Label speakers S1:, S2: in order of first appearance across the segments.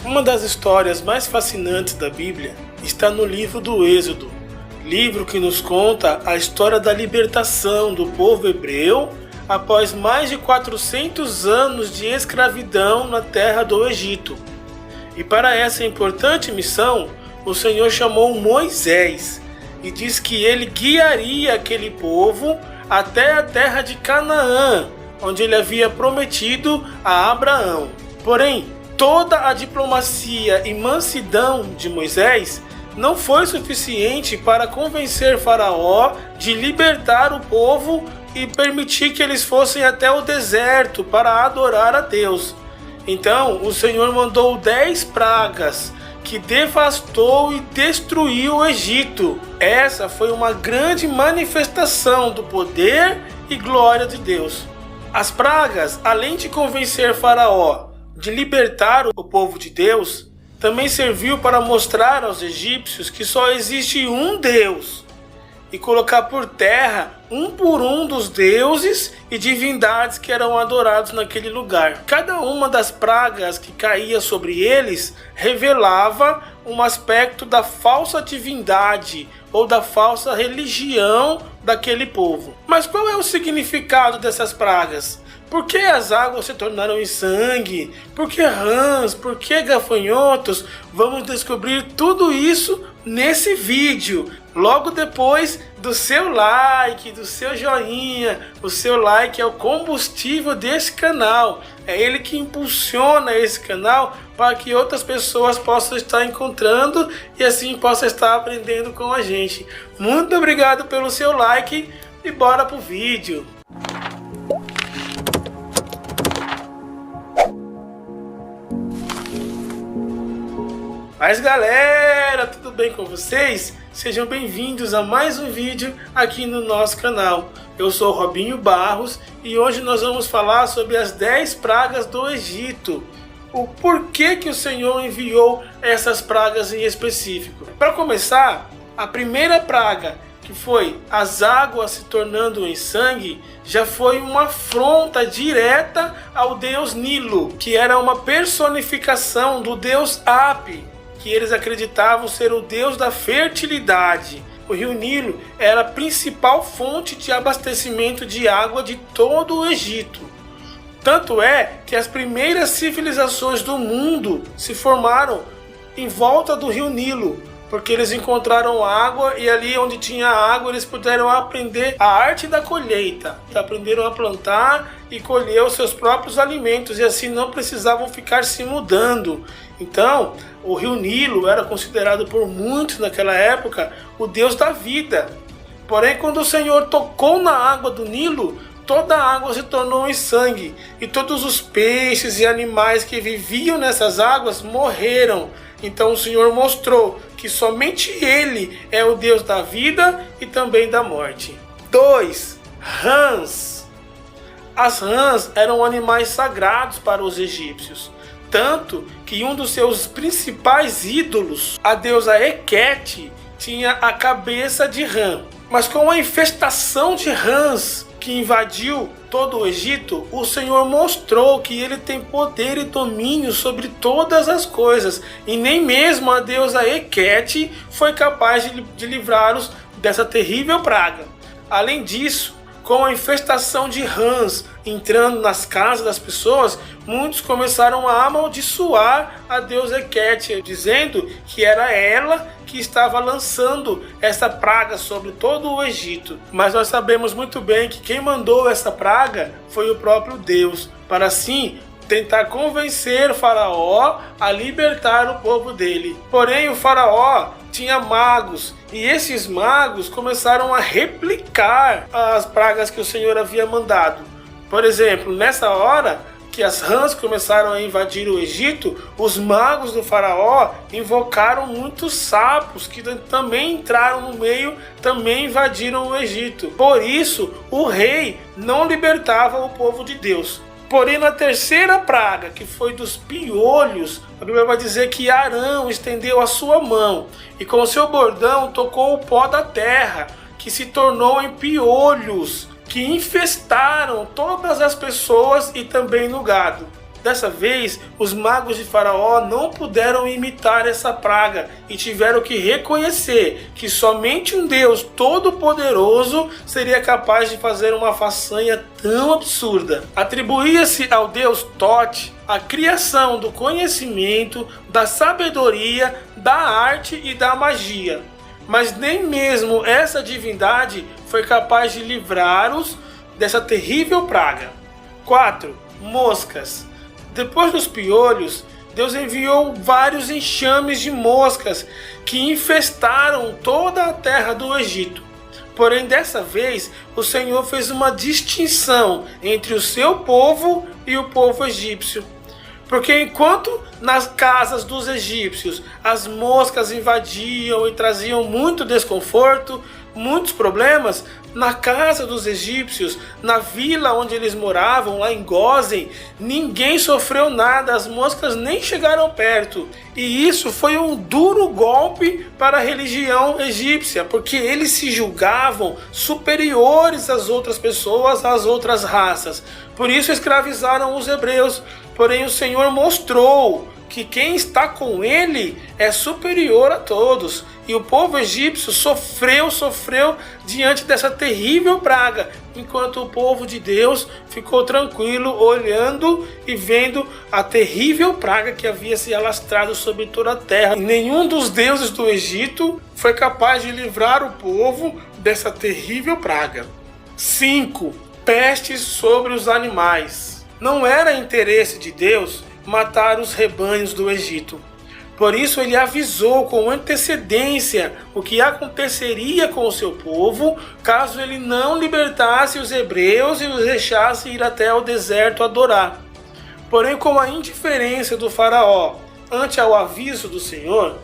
S1: Uma das histórias mais fascinantes da Bíblia está no livro do Êxodo, livro que nos conta a história da libertação do povo hebreu após mais de 400 anos de escravidão na terra do Egito. E para essa importante missão, o Senhor chamou Moisés e diz que ele guiaria aquele povo até a terra de Canaã, onde ele havia prometido a Abraão. Porém, toda a diplomacia e mansidão de Moisés não foi suficiente para convencer Faraó de libertar o povo e permitir que eles fossem até o deserto para adorar a Deus. Então, o Senhor mandou 10 pragas que devastou e destruiu o Egito. Essa foi uma grande manifestação do poder e glória de Deus. As pragas, além de convencer Faraó de libertar o povo de Deus, também serviu para mostrar aos egípcios que só existe um Deus e colocar por terra um por um dos deuses e divindades que eram adorados naquele lugar. Cada uma das pragas que caía sobre eles revelava um aspecto da falsa divindade ou da falsa religião daquele povo. Mas qual é o significado dessas pragas? Por que as águas se tornaram em sangue? Por que rãs? Por que gafanhotos? Vamos descobrir tudo isso nesse vídeo. Logo depois do seu like, do seu joinha. O seu like é o combustível desse canal. É ele que impulsiona esse canal para que outras pessoas possam estar encontrando e assim possam estar aprendendo com a gente. Muito obrigado pelo seu like e bora pro vídeo. Mas galera, tudo bem com vocês? Sejam bem-vindos a mais um vídeo aqui no nosso canal. Eu sou o Robinho Barros e hoje nós vamos falar sobre as 10 pragas do Egito. O porquê que o Senhor enviou essas pragas em específico. Para começar, a primeira praga, que foi as águas se tornando em sangue, já foi uma afronta direta ao deus Nilo, que era uma personificação do deus Hapi, que eles acreditavam ser o deus da fertilidade. O rio Nilo era a principal fonte de abastecimento de água de todo o Egito. Tanto é que as primeiras civilizações do mundo se formaram em volta do rio Nilo, porque eles encontraram água e ali onde tinha água eles puderam aprender a arte da colheita. Aprenderam a plantar e colher os seus próprios alimentos e assim não precisavam ficar se mudando. Então, o rio Nilo era considerado por muitos naquela época o deus da vida. Porém, quando o Senhor tocou na água do Nilo, toda a água se tornou em sangue e todos os peixes e animais que viviam nessas águas morreram. Então o Senhor mostrou que somente Ele é o Deus da vida e também da morte. 2. Rãs. As rãs eram animais sagrados para os egípcios. Tanto que um dos seus principais ídolos, a deusa Hequete, tinha a cabeça de rã. Mas com a infestação de rãs que invadiu todo o Egito, o Senhor mostrou que ele tem poder e domínio sobre todas as coisas. E nem mesmo a deusa Hequete foi capaz de livrá-los dessa terrível praga. Além disso, com a infestação de rãs entrando nas casas das pessoas, muitos começaram a amaldiçoar a deusa Hequete, dizendo que era ela que estava lançando essa praga sobre todo o Egito. Mas nós sabemos muito bem que quem mandou essa praga foi o próprio Deus, para assim tentar convencer o Faraó a libertar o povo dele. Porém, o Faraó tinha magos, e esses magos começaram a replicar as pragas que o Senhor havia mandado. Por exemplo, nessa hora que as rãs começaram a invadir o Egito, os magos do Faraó invocaram muitos sapos que também entraram no meio, também invadiram o Egito. Por isso, o rei não libertava o povo de Deus. Porém, na terceira praga, que foi dos piolhos, a Bíblia vai dizer que Arão estendeu a sua mão e com o seu bordão tocou o pó da terra, que se tornou em piolhos, que infestaram todas as pessoas e também no gado. Dessa vez, os magos de Faraó não puderam imitar essa praga e tiveram que reconhecer que somente um Deus todo-poderoso seria capaz de fazer uma façanha tão absurda. Atribuía-se ao deus Thoth a criação do conhecimento, da sabedoria, da arte e da magia. Mas nem mesmo essa divindade foi capaz de livrá-los dessa terrível praga. 4. Moscas. Depois dos piolhos, Deus enviou vários enxames de moscas que infestaram toda a terra do Egito. Porém, dessa vez, o Senhor fez uma distinção entre o seu povo e o povo egípcio. Porque enquanto nas casas dos egípcios as moscas invadiam e traziam muito desconforto, muitos problemas, na casa dos egípcios, na vila onde eles moravam, lá em Gósen, ninguém sofreu nada, as moscas nem chegaram perto. E isso foi um duro golpe para a religião egípcia, porque eles se julgavam superiores às outras pessoas, às outras raças. Por isso escravizaram os hebreus. Porém, o Senhor mostrou que quem está com ele é superior a todos. E o povo egípcio sofreu diante dessa terrível praga, enquanto o povo de Deus ficou tranquilo, olhando e vendo a terrível praga que havia se alastrado sobre toda a terra. E nenhum dos deuses do Egito foi capaz de livrar o povo dessa terrível praga. 5. Pestes sobre os animais. Não era interesse de Deus matar os rebanhos do Egito. Por isso ele avisou com antecedência o que aconteceria com o seu povo caso ele não libertasse os hebreus e os deixasse ir até o deserto adorar. Porém, com a indiferença do faraó ante ao aviso do Senhor,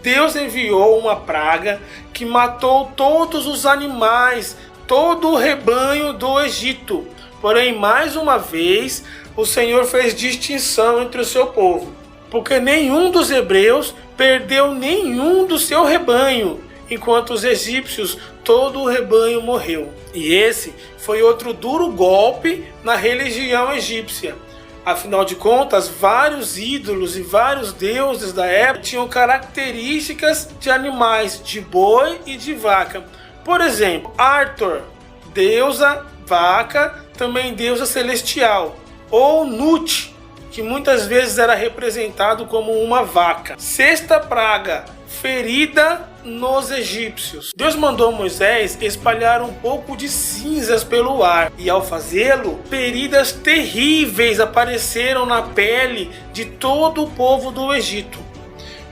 S1: Deus enviou uma praga que matou todos os animais, todo o rebanho do Egito. Porém, mais uma vez, o Senhor fez distinção entre o seu povo, porque nenhum dos hebreus perdeu nenhum do seu rebanho, enquanto os egípcios, todo o rebanho morreu. E esse foi outro duro golpe na religião egípcia. Afinal de contas, vários ídolos e vários deuses da época tinham características de animais, de boi e de vaca. Por exemplo, Arthur, deusa vaca, também deusa celestial. Ou Nut, que muitas vezes era representado como uma vaca. 6ª praga, ferida nos egípcios. Deus mandou Moisés espalhar um pouco de cinzas pelo ar, e ao fazê-lo, feridas terríveis apareceram na pele de todo o povo do Egito.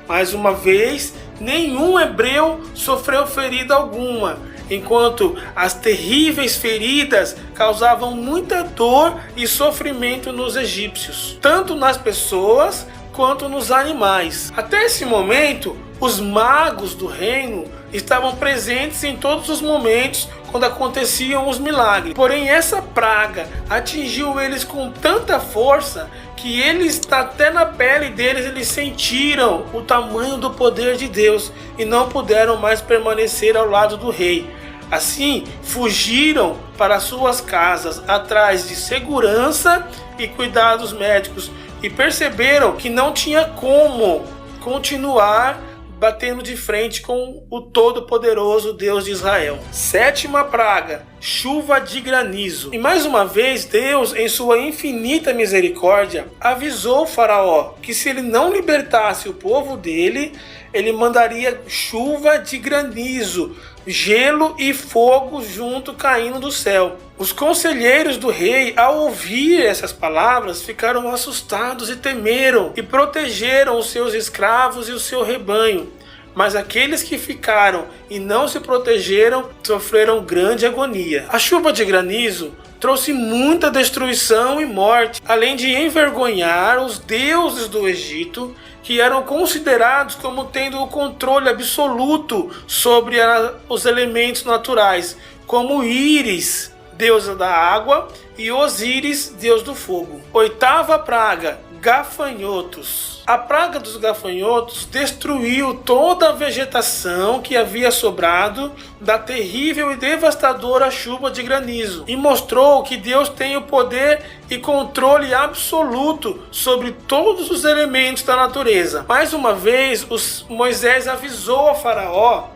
S1: Mais uma vez, nenhum hebreu sofreu ferida alguma, enquanto as terríveis feridas causavam muita dor e sofrimento nos egípcios, tanto nas pessoas quanto nos animais. Até esse momento, os magos do reino estavam presentes em todos os momentos quando aconteciam os milagres. Porém, essa praga atingiu eles com tanta força que eles, até na pele deles, eles sentiram o tamanho do poder de Deus e não puderam mais permanecer ao lado do rei. Assim, fugiram para suas casas atrás de segurança e cuidados médicos e perceberam que não tinha como continuar batendo de frente com o Todo-Poderoso Deus de Israel. 7ª praga, chuva de granizo. E mais uma vez, Deus, em sua infinita misericórdia, avisou o faraó que se ele não libertasse o povo dele, ele mandaria chuva de granizo, gelo e fogo junto caindo do céu. Os conselheiros do rei, ao ouvir essas palavras, ficaram assustados e temeram, e protegeram os seus escravos e o seu rebanho. Mas aqueles que ficaram e não se protegeram sofreram grande agonia. A chuva de granizo trouxe muita destruição e morte, além de envergonhar os deuses do Egito, que eram considerados como tendo o controle absoluto sobre os elementos naturais, como Íris, deusa da água, e Osíris, deus do fogo. 8ª praga, gafanhotos. A praga dos gafanhotos destruiu toda a vegetação que havia sobrado da terrível e devastadora chuva de granizo e mostrou que Deus tem o poder e controle absoluto sobre todos os elementos da natureza. Mais uma vez, Moisés avisou a Faraó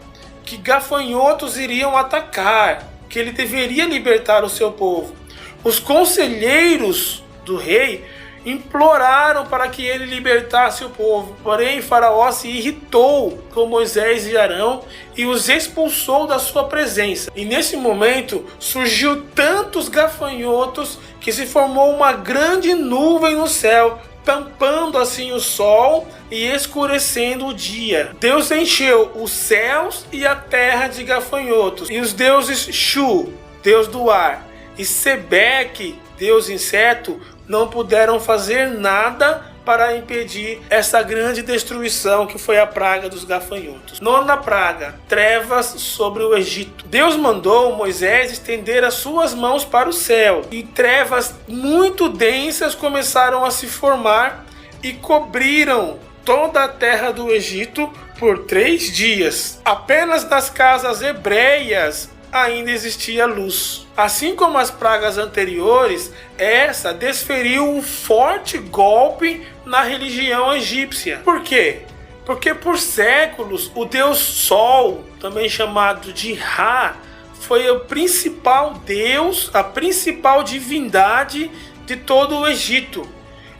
S1: que gafanhotos iriam atacar, que ele deveria libertar o seu povo. Os conselheiros do rei imploraram para que ele libertasse o povo. Porém, Faraó se irritou com Moisés e Arão e os expulsou da sua presença. E nesse momento surgiu tantos gafanhotos que se formou uma grande nuvem no céu, tampando assim o sol e escurecendo o dia. Deus encheu os céus e a terra de gafanhotos. E os deuses Shu, deus do ar, e Sebeque, deus inseto, não puderam fazer nada para impedir essa grande destruição que foi a praga dos gafanhotos. Nona praga, trevas sobre o Egito. Deus mandou Moisés estender as suas mãos para o céu e trevas muito densas começaram a se formar e cobriram toda a terra do Egito por 3 dias. Apenas nas casas hebreias ainda existia luz. Assim como as pragas anteriores, essa desferiu um forte golpe na religião egípcia. Por quê? Porque por séculos o deus Sol, também chamado de Ra, foi o principal deus, a principal divindade de todo o Egito.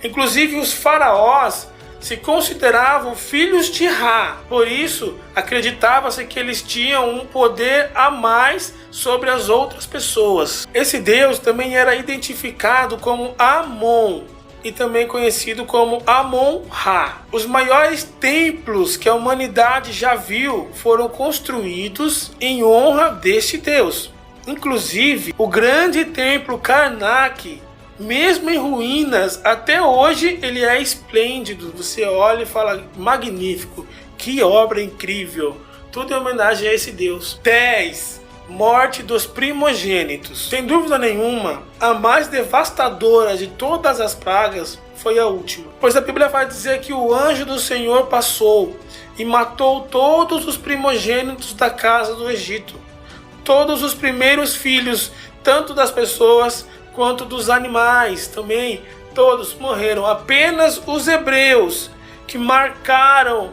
S1: Inclusive os faraós se consideravam filhos de Ra. Por isso, acreditava-se que eles tinham um poder a mais sobre as outras pessoas. Esse deus também era identificado como Amon e também conhecido como Amon-Ra. Os maiores templos que a humanidade já viu foram construídos em honra deste deus. Inclusive, o grande templo Karnak, mesmo em ruínas, até hoje ele é esplêndido. Você olha e fala, magnífico, que obra incrível. Tudo em homenagem a esse Deus. 10. Morte dos primogênitos. Sem dúvida nenhuma, a mais devastadora de todas as pragas foi a última. Pois a Bíblia vai dizer que o anjo do Senhor passou e matou todos os primogênitos da casa do Egito. Todos os primeiros filhos, tanto das pessoas quanto dos animais também, todos morreram. Apenas os hebreus, que marcaram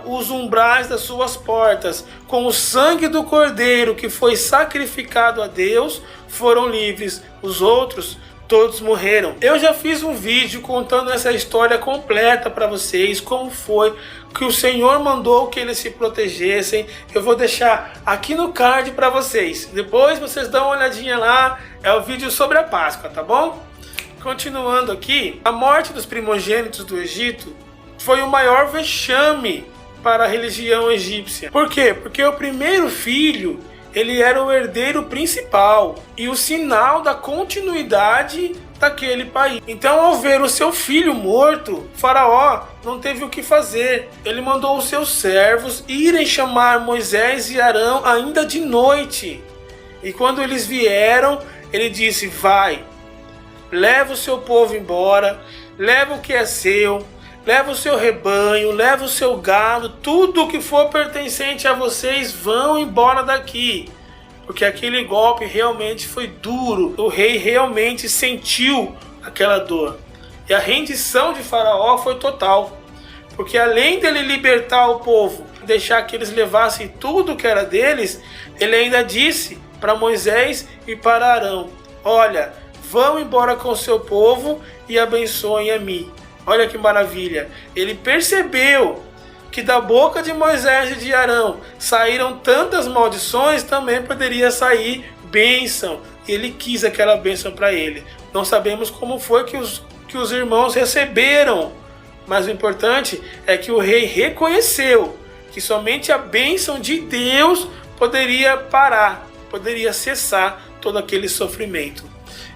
S1: os umbrais das suas portas com o sangue do cordeiro que foi sacrificado a Deus, foram livres. Os outros todos morreram. Eu já fiz um vídeo contando essa história completa para vocês, como foi que o Senhor mandou que eles se protegessem. Eu vou deixar aqui no card para vocês. Depois vocês dão uma olhadinha lá. É o vídeo sobre a Páscoa, tá bom? Continuando aqui, a morte dos primogênitos do Egito foi o maior vexame para a religião egípcia. Por quê? Porque o primeiro filho, ele era o herdeiro principal e o sinal da continuidade daquele país. Então, ao ver o seu filho morto, Faraó não teve o que fazer. Ele mandou os seus servos irem chamar Moisés e Arão ainda de noite. E quando eles vieram, ele disse, vai, leva o seu povo embora, leva o que é seu, leva o seu rebanho, leva o seu gado, tudo que for pertencente a vocês, vão embora daqui. Porque aquele golpe realmente foi duro. O rei realmente sentiu aquela dor. E a rendição de Faraó foi total. Porque além dele libertar o povo, deixar que eles levassem tudo que era deles, ele ainda disse para Moisés e para Arão, olha, vão embora com o seu povo e abençoem a mim. Olha que maravilha. Ele percebeu que da boca de Moisés e de Arão saíram tantas maldições, também poderia sair bênção. Ele quis aquela bênção para ele. Não sabemos como foi que os irmãos receberam, mas o importante é que o rei reconheceu que somente a bênção de Deus poderia parar, poderia cessar todo aquele sofrimento.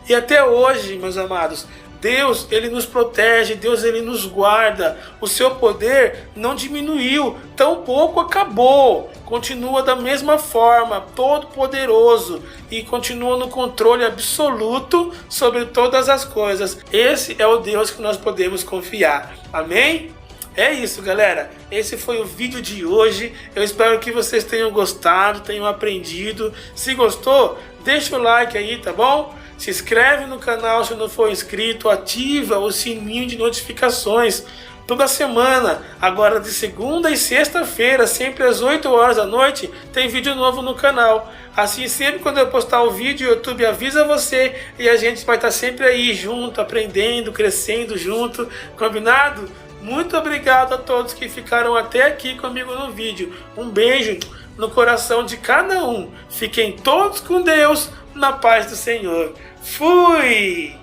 S1: E até hoje, meus amados, Deus, ele nos protege, Deus, ele nos guarda. O seu poder não diminuiu, tampouco acabou. Continua da mesma forma, todo poderoso e continua no controle absoluto sobre todas as coisas. Esse é o Deus que nós podemos confiar. Amém? É isso, galera. Esse foi o vídeo de hoje. Eu espero que vocês tenham gostado, tenham aprendido. Se gostou, deixa o like aí, tá bom? Se inscreve no canal se não for inscrito, ativa o sininho de notificações. Toda semana, agora de segunda e sexta-feira, sempre às 8 horas da noite, tem vídeo novo no canal. Assim, sempre quando eu postar o vídeo, o YouTube avisa você e a gente vai estar sempre aí junto, aprendendo, crescendo junto, combinado? Muito obrigado a todos que ficaram até aqui comigo no vídeo. Um beijo no coração de cada um. Fiquem todos com Deus, na paz do Senhor. Fui!